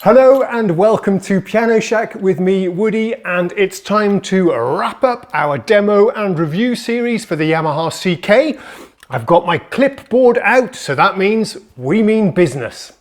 Hello and welcome to Piano Shack with me, Woody, and it's time to wrap up our demo and review series for the Yamaha CK. I've got my clipboard out, so that means we mean business.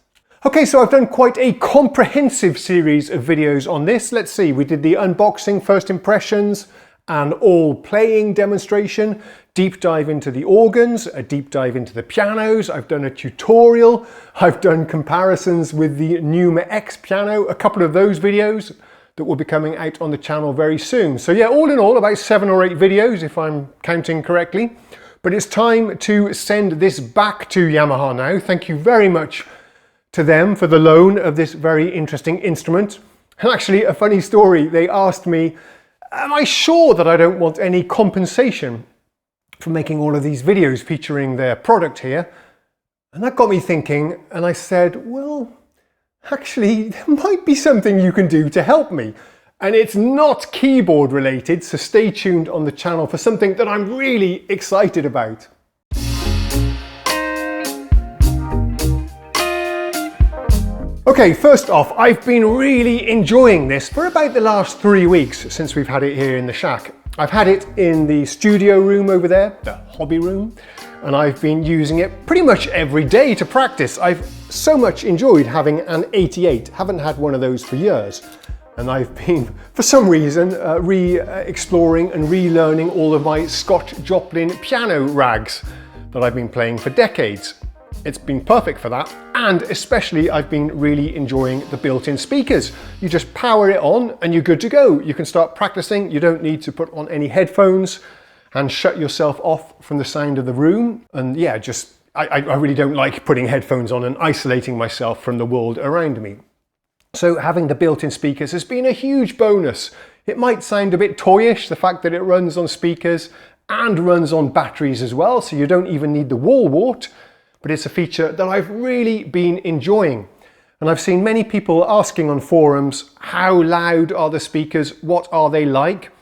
Okay, so I've done quite a comprehensive series of videos on this. Let's see, we did the unboxing, first impressions, an all playing demonstration, deep dive into the organs, a deep dive into the pianos. I've done a tutorial. I've done comparisons with the Numa X piano, a couple of those videos that will be coming out on the channel very soon. So yeah, all in all, about 7 or 8 videos if I'm counting correctly. But it's time to send this back to Yamaha now. Thank you very much to them for the loan of this very interesting instrument. And actually, a funny story, they asked me, am I sure that I don't want any compensation for making all of these videos featuring their product here? And that got me thinking, and I said, well, actually, there might be something you can do to help me. And it's not keyboard related, so stay tuned on the channel for something that I'm really excited about. Okay, first off, I've been really enjoying this for about the last 3 weeks since we've had it here in the shack. I've had it in the studio room over there, the hobby room, and I've been using it pretty much every day to practice. I've so much enjoyed having an 88, haven't had one of those for years. And I've been, for some reason, re-exploring and relearning all of my Scott Joplin piano rags that I've been playing for decades. It's been perfect for that, and especially I've been really enjoying the built-in speakers. You just power it on and you're good to go. You can start practicing, you don't need to put on any headphones and shut yourself off from the sound of the room. And yeah, I really don't like putting headphones on and isolating myself from the world around me. So having the built-in speakers has been a huge bonus. It might sound a bit toyish, the fact that it runs on speakers and runs on batteries as well, so you don't even need the wall wart. But it's a feature that I've really been enjoying. And I've seen many people asking on forums, how loud are the speakers? What are they like?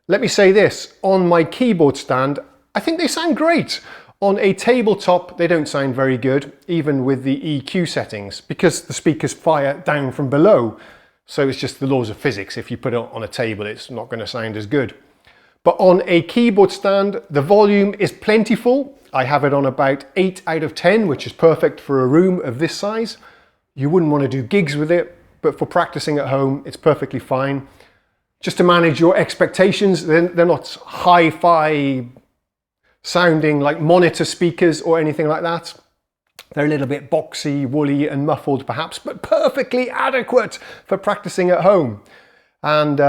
Let me say this, on my keyboard stand, I think they sound great. On a tabletop, they don't sound very good, even with the EQ settings, because the speakers fire down from below. So it's just the laws of physics. If you put it on a table, it's not going to sound as good. But on a keyboard stand, the volume is plentiful. I have it on about 8 out of 10, which is perfect for a room of this size. You wouldn't want to do gigs with it, but for practicing at home, it's perfectly fine. Just to manage your expectations, they're not hi-fi sounding like monitor speakers or anything like that. They're a little bit boxy, woolly and muffled perhaps, but perfectly adequate for practicing at home. And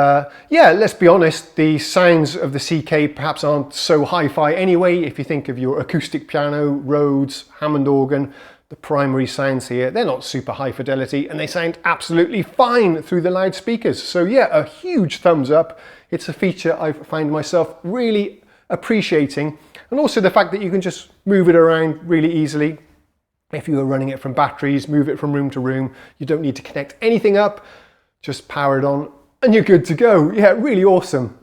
yeah, let's be honest, the sounds of the CK perhaps aren't so hi-fi anyway. If you think of your acoustic piano, Rhodes, Hammond organ, the primary sounds here, they're not super high fidelity and they sound absolutely fine through the loudspeakers. So yeah, a huge thumbs up. It's a feature I've found myself really appreciating. And also the fact that you can just move it around really easily. If you are running it from batteries, move it from room to room. You don't need to connect anything up, just power it on and you're good to go. Yeah, really awesome.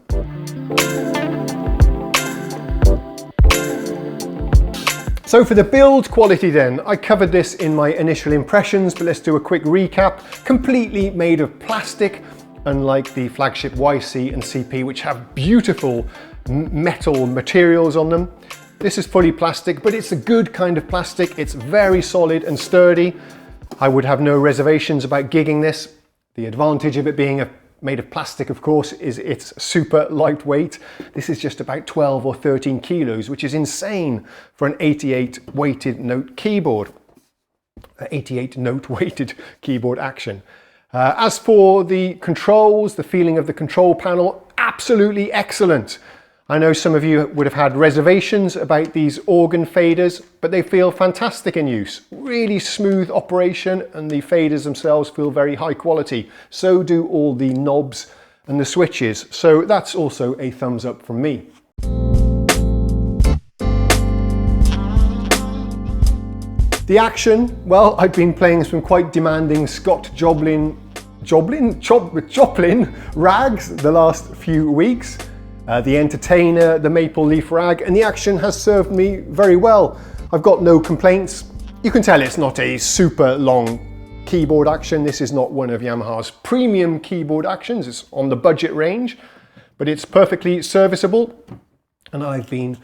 So for the build quality then, I covered this in my initial impressions, but let's do a quick recap. Completely made of plastic, unlike the flagship YC and CP, which have beautiful metal materials on them. This is fully plastic, but it's a good kind of plastic. It's very solid and sturdy. I would have no reservations about gigging this. The advantage of it being made of plastic, of course, is it's super lightweight. This is just about 12 or 13 kilos, which is insane for an 88 weighted note keyboard. 88 note weighted keyboard action. As for the controls, the feeling of the control panel, absolutely excellent. I know some of you would have had reservations about these organ faders, but they feel fantastic in use. Really smooth operation and the faders themselves feel very high quality. So do all the knobs and the switches. So that's also a thumbs up from me. The action, well, I've been playing some quite demanding Scott Joplin rags the last few weeks. The Entertainer, the Maple Leaf rag, and the action has served me very well. I've got no complaints. You can tell it's not a super long keyboard action. This is not one of Yamaha's premium keyboard actions. It's on the budget range, but it's perfectly serviceable, and I've been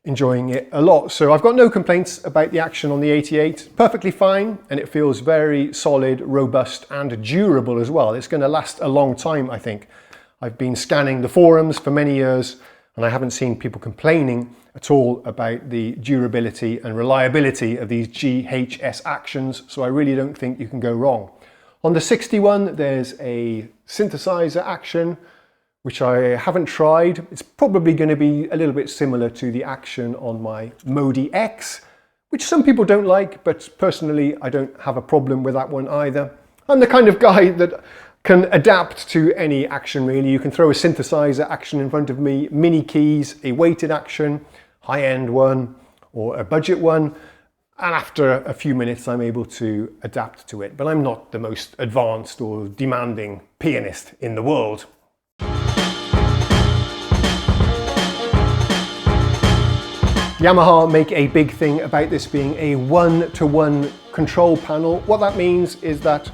enjoying it a lot. So I've got no complaints about the action on the 88. Perfectly fine, and it feels very solid, robust, and durable as well. It's going to last a long time, I think. I've been scanning the forums for many years, and I haven't seen people complaining at all about the durability and reliability of these GHS actions, so I really don't think you can go wrong. On the 61, there's a synthesizer action, which I haven't tried. It's probably going to be a little bit similar to the action on my MIDI X, which some people don't like, but personally I don't have a problem with that one either. I'm the kind of guy that can adapt to any action really. You can throw a synthesizer action in front of me, mini keys, a weighted action, high-end one, or a budget one, and after a few minutes I'm able to adapt to it. But I'm not the most advanced or demanding pianist in the world. Yamaha make a big thing about this being a one-to-one control panel. What that means is that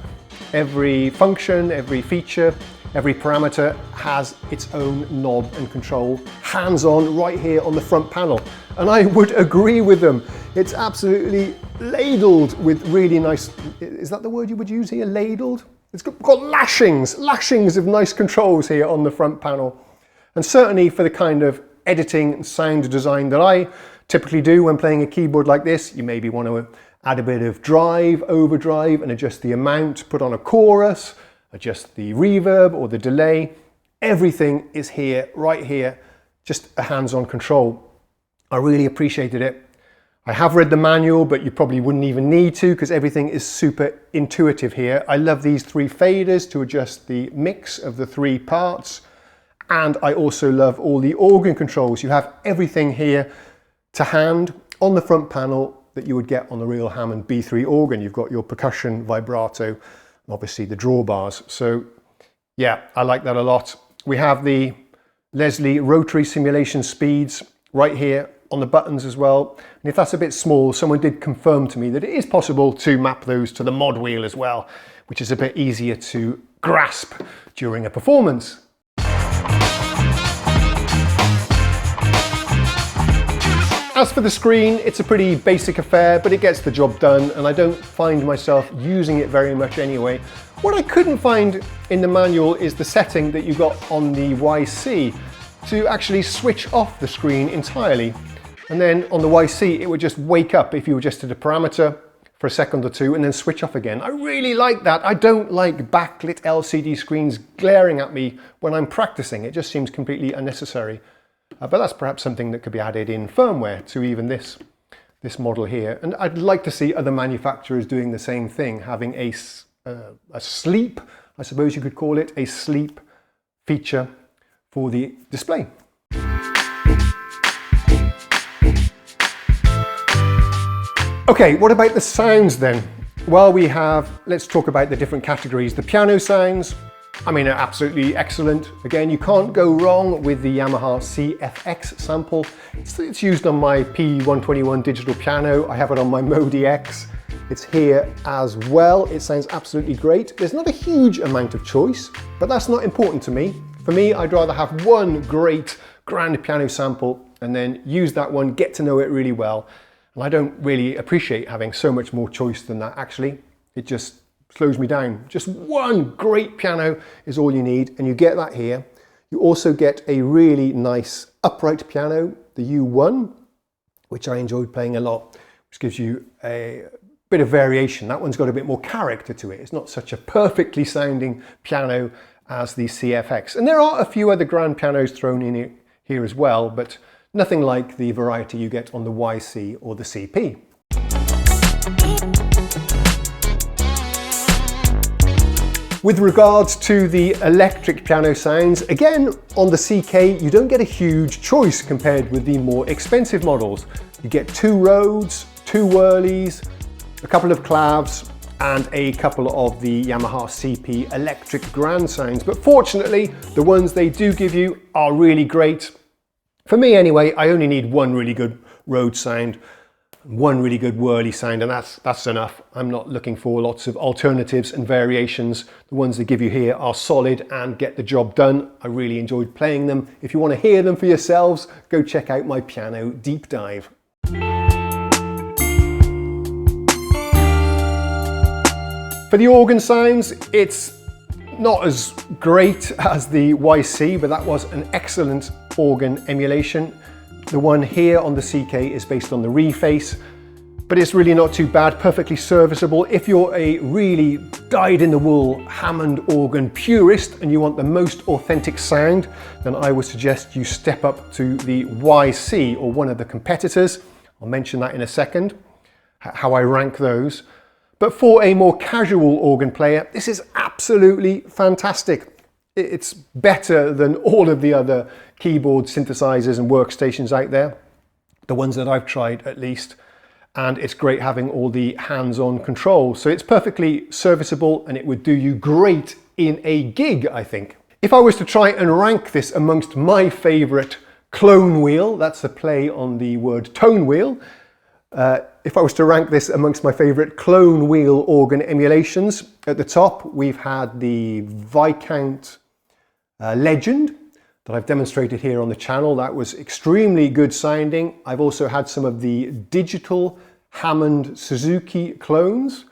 every function, every feature, every parameter has its own knob and control, hands-on right here on the front panel. And I would agree with them. It's absolutely ladled with really nice, is that the word you would use here, ladled? It's got lashings of nice controls here on the front panel. And certainly for the kind of editing and sound design that I typically do when playing a keyboard like this, you maybe want to add a bit of drive, overdrive, and adjust the amount, put on a chorus, adjust the reverb or the delay. Everything is here, right here, just a hands-on control. I really appreciated it. I have read the manual, but you probably wouldn't even need to because everything is super intuitive here. I love these three faders to adjust the mix of the three parts. And I also love all the organ controls. You have everything here to hand on the front panel that you would get on the real Hammond B3 organ. You've got your percussion, vibrato, and obviously the drawbars. So yeah, I like that a lot. We have the Leslie rotary simulation speeds right here on the buttons as well. And if that's a bit small, someone did confirm to me that it is possible to map those to the mod wheel as well, which is a bit easier to grasp during a performance. As for the screen, it's a pretty basic affair, but it gets the job done, and I don't find myself using it very much anyway. What I couldn't find in the manual is the setting that you got on the YC to actually switch off the screen entirely. And then on the YC, it would just wake up if you adjusted a parameter for a second or two and then switch off again. I really like that. I don't like backlit LCD screens glaring at me when I'm practicing. It just seems completely unnecessary. But that's perhaps something that could be added in firmware to even this model here. And I'd like to see other manufacturers doing the same thing, having a sleep, I suppose you could call it, a sleep feature for the display. Okay, what about the sounds then? Well, let's talk about the different categories. The piano sounds, I mean, are absolutely excellent. Again, you can't go wrong with the Yamaha CFX sample. It's used on my P121 digital piano. I have it on my MIDI X. It's here as well. It sounds absolutely great. There's not a huge amount of choice, but that's not important to me. For me, I'd rather have one great grand piano sample and then use that one, get to know it really well. And I don't really appreciate having so much more choice than that, actually. It just slows me down. Just one great piano is all you need, and you get that here. You also get a really nice upright piano, the U1, which I enjoyed playing a lot, which gives you a bit of variation. That one's got a bit more character to it. It's not such a perfectly sounding piano as the CFX. And there are a few other grand pianos thrown in here as well, but nothing like the variety you get on the YC or the CP. With regards to the electric piano sounds, again, on the CK, you don't get a huge choice compared with the more expensive models. You get 2 Rhodes, 2 Whirlies, a couple of clavs, and a couple of the Yamaha CP electric grand sounds. But fortunately, the ones they do give you are really great. For me anyway, I only need one really good Rhodes sound. one really good whirly sound, and that's enough. I'm not looking for lots of alternatives and variations. The ones they give you here are solid and get the job done. I really enjoyed playing them. If you want to hear them for yourselves, go check out my piano deep dive. For the organ sounds, it's not as great as the YC, but that was an excellent organ emulation. The one here on the CK is based on the Reface, but it's really not too bad, perfectly serviceable. If you're a really dyed-in-the-wool Hammond organ purist and you want the most authentic sound, then I would suggest you step up to the YC or one of the competitors. I'll mention that in a second, how I rank those. But for a more casual organ player, this is absolutely fantastic. It's better than all of the other keyboard synthesizers and workstations out there, the ones that I've tried at least, and it's great having all the hands-on control. So it's perfectly serviceable and it would do you great in a gig, I think. If I was to try and rank this amongst my favorite clone wheel, that's a play on the word tone wheel, if I was to rank this amongst my favorite clone wheel organ emulations, at the top we've had the Viscount Legend that I've demonstrated here on the channel. That was extremely good sounding. I've also had some of the digital Hammond Suzuki clones,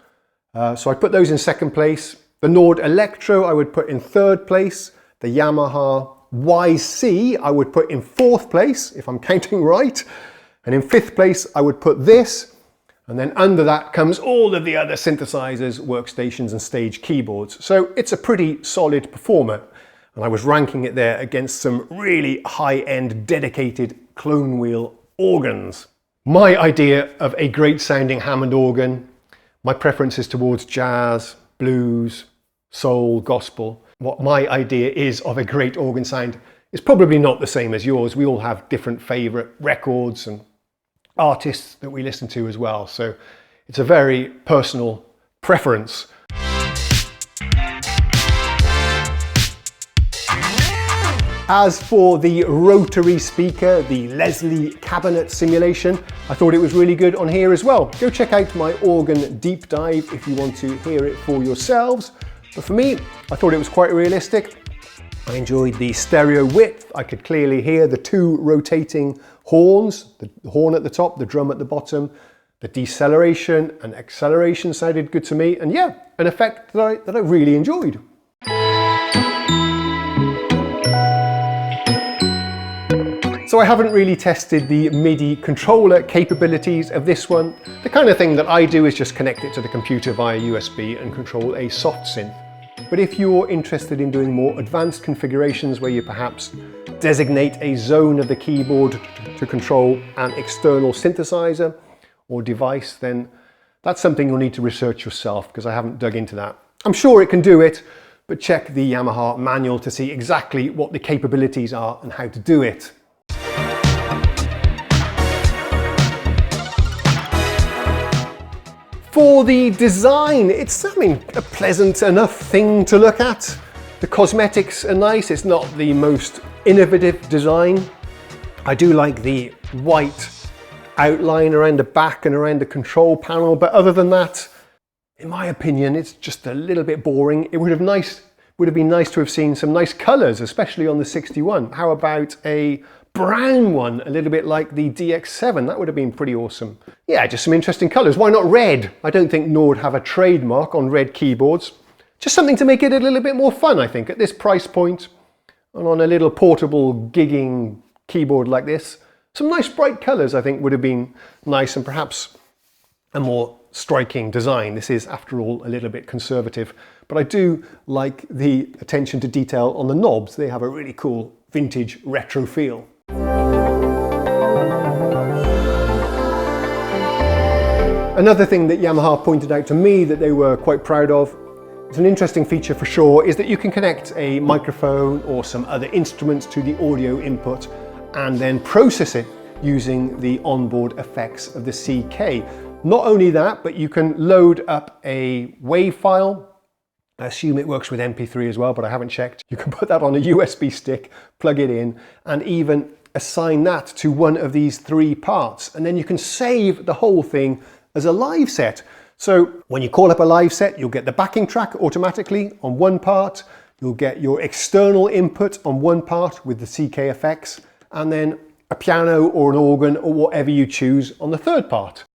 so I'd put those in second place. The Nord Electro I would put in third place. The Yamaha YC I would put in fourth place, if I'm counting right. And in fifth place, I would put this, and then under that comes all of the other synthesizers, workstations, and stage keyboards. So it's a pretty solid performer, and I was ranking it there against some really high-end dedicated clone wheel organs. My idea of a great sounding Hammond organ, my preference is towards jazz, blues, soul, gospel. What my idea is of a great organ sound is probably not the same as yours. We all have different favorite records and artists that we listen to as well, so it's a very personal preference. As for the rotary speaker, the Leslie cabinet simulation, I thought it was really good on here as well. Go check out my organ deep dive if you want to hear it for yourselves, but for me, I thought it was quite realistic. I enjoyed the stereo width. I could clearly hear the two rotating horns, the horn at the top, the drum at the bottom. The deceleration and acceleration sounded good to me, and yeah, an effect that I really enjoyed. So I haven't really tested the MIDI controller capabilities of this one. The kind of thing that I do is just connect it to the computer via USB and control a soft synth. But if you're interested in doing more advanced configurations where you perhaps designate a zone of the keyboard to control an external synthesizer or device, then that's something you'll need to research yourself, because I haven't dug into that. I'm sure it can do it, but check the Yamaha manual to see exactly what the capabilities are and how to do it. For the design, it's a pleasant enough thing to look at. The cosmetics are nice. It's not the most innovative design. I do like the white outline around the back and around the control panel, but other than that, in my opinion, it's just a little bit boring. It would have been nice to have seen some nice colors, especially on the 61. How about a brown one, a little bit like the DX7? That would have been pretty awesome. Yeah, just some interesting colors. Why not red? I don't think Nord have a trademark on red keyboards. Just something to make it a little bit more fun, I think, at this price point and on a little portable gigging keyboard like this. Some nice bright colors, I think, would have been nice, and perhaps a more striking design. This is, after all, a little bit conservative, but I do like the attention to detail on the knobs. They have a really cool vintage retro feel. Another thing that Yamaha pointed out to me that they were quite proud of, it's an interesting feature for sure, is that you can connect a microphone or some other instruments to the audio input and then process it using the onboard effects of the CK. Not only that, but you can load up a WAV file. I assume it works with MP3 as well, but I haven't checked. You can put that on a USB stick, plug it in, and even assign that to one of these 3 parts, and then you can save the whole thing as a live set. So when you call up a live set, you'll get the backing track automatically on one part, you'll get your external input on one part with the CK effects, and then a piano or an organ or whatever you choose on the 3rd part.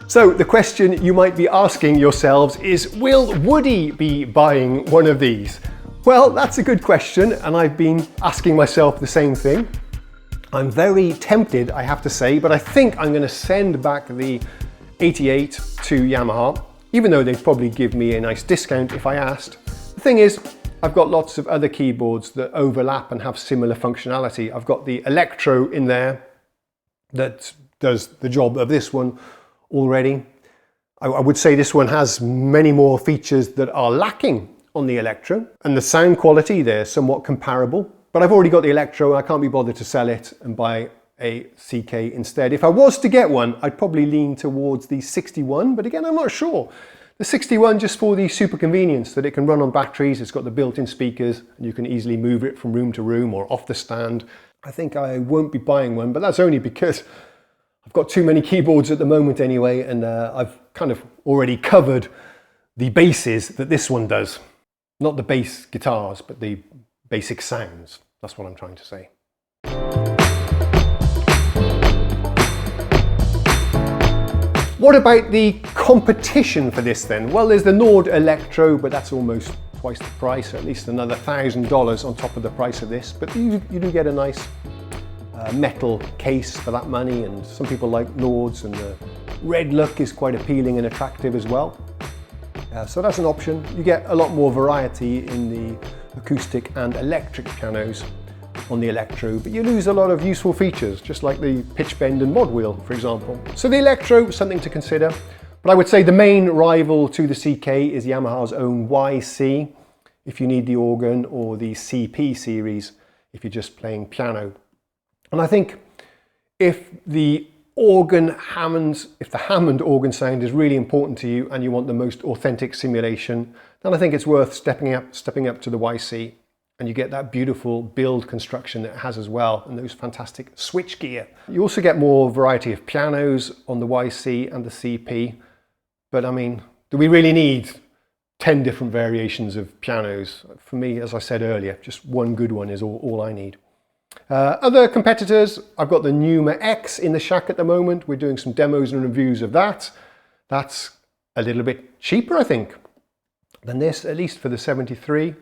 So the question you might be asking yourselves is, will Woody be buying one of these? Well, that's a good question, and I've been asking myself the same thing. I'm very tempted, I have to say, but I think I'm going to send back the 88 to Yamaha, even though they'd probably give me a nice discount if I asked. The thing is, I've got lots of other keyboards that overlap and have similar functionality. I've got the Electro in there that does the job of this one already. I would say this one has many more features that are lacking on the Electro, and the sound quality, they're somewhat comparable. But I've already got the Electro, I can't be bothered to sell it and buy a CK instead. If I was to get one, I'd probably lean towards the 61, but again, I'm not sure. The 61 just for the super convenience that it can run on batteries, it's got the built-in speakers, and you can easily move it from room to room or off the stand. I think I won't be buying one, but that's only because I've got too many keyboards at the moment anyway, and I've kind of already covered the bases that this one does. Not the bass guitars, but the basic sounds. That's what I'm trying to say. What about the competition for this then? Well, there's the Nord Electro, but that's almost twice the price, or at least another $1,000 on top of the price of this. But you do get a nice metal case for that money, and some people like Nords, and the red look is quite appealing and attractive as well. So that's an option. You get a lot more variety in the acoustic and electric pianos on the Electro, but you lose a lot of useful features, just like the pitch bend and mod wheel, for example. So the Electro, something to consider, but I would say the main rival to the CK is Yamaha's own YC, if you need the organ, or the CP series, if you're just playing piano. And I think if the Hammond organ sound is really important to you and you want the most authentic simulation, then I think it's worth stepping up to the YC, and you get that beautiful build construction that it has as well, and those fantastic switch gear. You also get more variety of pianos on the YC and the CP, but I mean, do we really need 10 different variations of pianos? For me, as I said earlier, just one good one is all I need. Other competitors, I've got the Numa X in the shack at the moment. We're doing some demos and reviews of that. That's a little bit cheaper, I think, than this, at least for the 73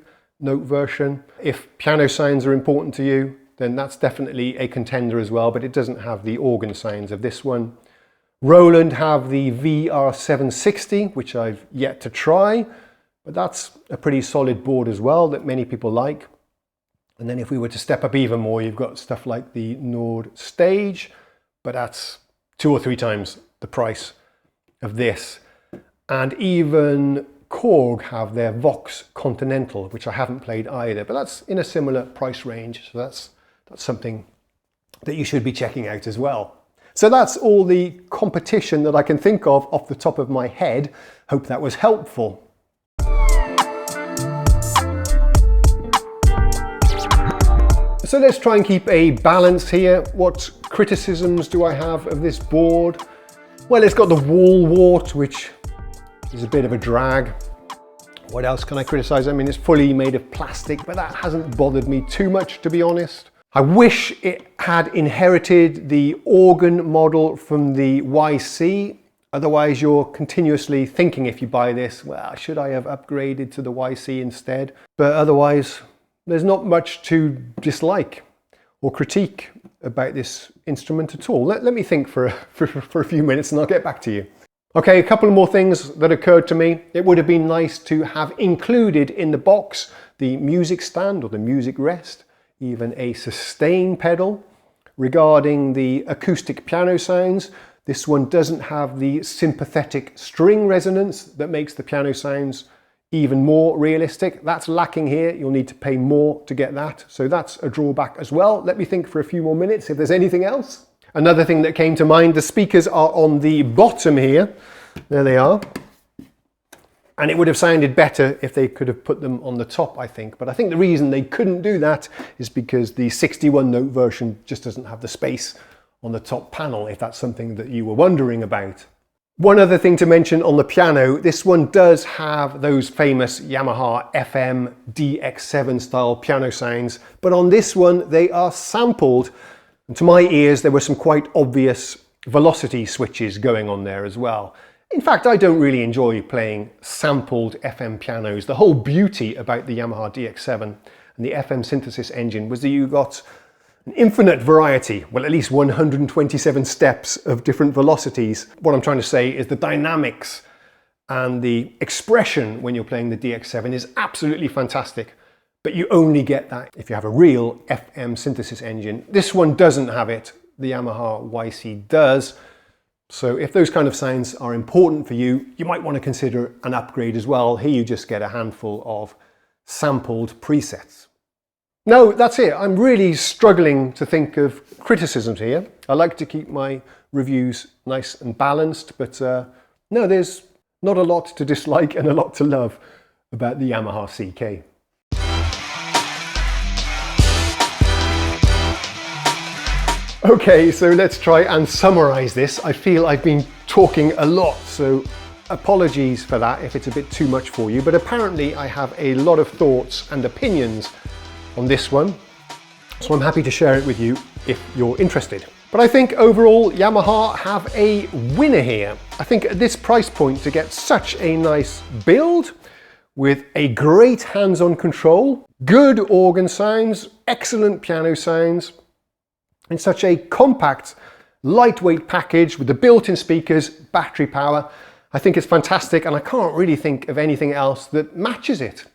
note version. If piano sounds are important to you, then that's definitely a contender as well, but it doesn't have the organ sounds of this one. Roland have the VR760, which I've yet to try, but that's a pretty solid board as well that many people like. And then if we were to step up even more, you've got stuff like the Nord Stage, but that's 2 or 3 times the price of this. And even Korg have their Vox Continental, which I haven't played either, but that's in a similar price range. So that's something that you should be checking out as well. So that's all the competition that I can think of off the top of my head. Hope that was helpful. So let's try and keep a balance here. What criticisms do I have of this board? Well, it's got the wall wart, which is a bit of a drag. What else can I criticize? I mean, it's fully made of plastic, but that hasn't bothered me too much, to be honest. I wish it had inherited the organ model from the YC. Otherwise, you're continuously thinking, if you buy this, well, should I have upgraded to the YC instead? But otherwise, there's not much to dislike or critique about this instrument at all. Let me think for a few minutes and I'll get back to you. Okay, a couple more things that occurred to me. It would have been nice to have included in the box the music stand or the music rest, even a sustain pedal. Regarding the acoustic piano sounds, this one doesn't have the sympathetic string resonance that makes the piano sounds even more realistic. That's lacking here. You'll need to pay more to get that. So that's a drawback as well. Let me think for a few more minutes if there's anything else. Another thing that came to mind, the speakers are on the bottom here. There they are. And it would have sounded better if they could have put them on the top, I think. But I think the reason they couldn't do that is because the 61 note version just doesn't have the space on the top panel, if that's something that you were wondering about. One other thing to mention on the piano, this one does have those famous Yamaha FM DX7 style piano sounds, but on this one they are sampled. And to my ears there were some quite obvious velocity switches going on there as well. In fact, I don't really enjoy playing sampled FM pianos. The whole beauty about the Yamaha DX7 and the FM synthesis engine was that you got an infinite variety, well, at least 127 steps of different velocities. What I'm trying to say is the dynamics and the expression when you're playing the DX7 is absolutely fantastic, but you only get that if you have a real FM synthesis engine. This one doesn't have it, the Yamaha YC does. So if those kind of sounds are important for you, you might want to consider an upgrade as well. Here you just get a handful of sampled presets. No, that's it. I'm really struggling to think of criticisms here. I like to keep my reviews nice and balanced, but no, there's not a lot to dislike and a lot to love about the Yamaha CK. Okay, so let's try and summarize this. I feel I've been talking a lot, so apologies for that if it's a bit too much for you, but apparently I have a lot of thoughts and opinions on this one, so I'm happy to share it with you if you're interested. But I think overall Yamaha have a winner here. I think at this price point to get such a nice build with a great hands-on control, good organ sounds, excellent piano sounds, in such a compact, lightweight package with the built-in speakers, battery power, I think it's fantastic and I can't really think of anything else that matches it.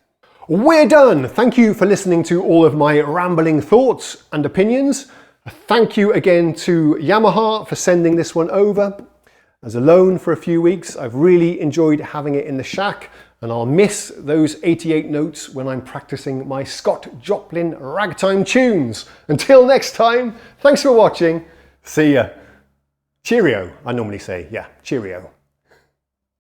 We're done! Thank you for listening to all of my rambling thoughts and opinions. Thank you again to Yamaha for sending this one over as a loan for a few weeks. I've really enjoyed having it in the shack, and I'll miss those 88 notes when I'm practicing my Scott Joplin ragtime tunes. Until next time, thanks for watching. See ya. Cheerio, I normally say, yeah, cheerio.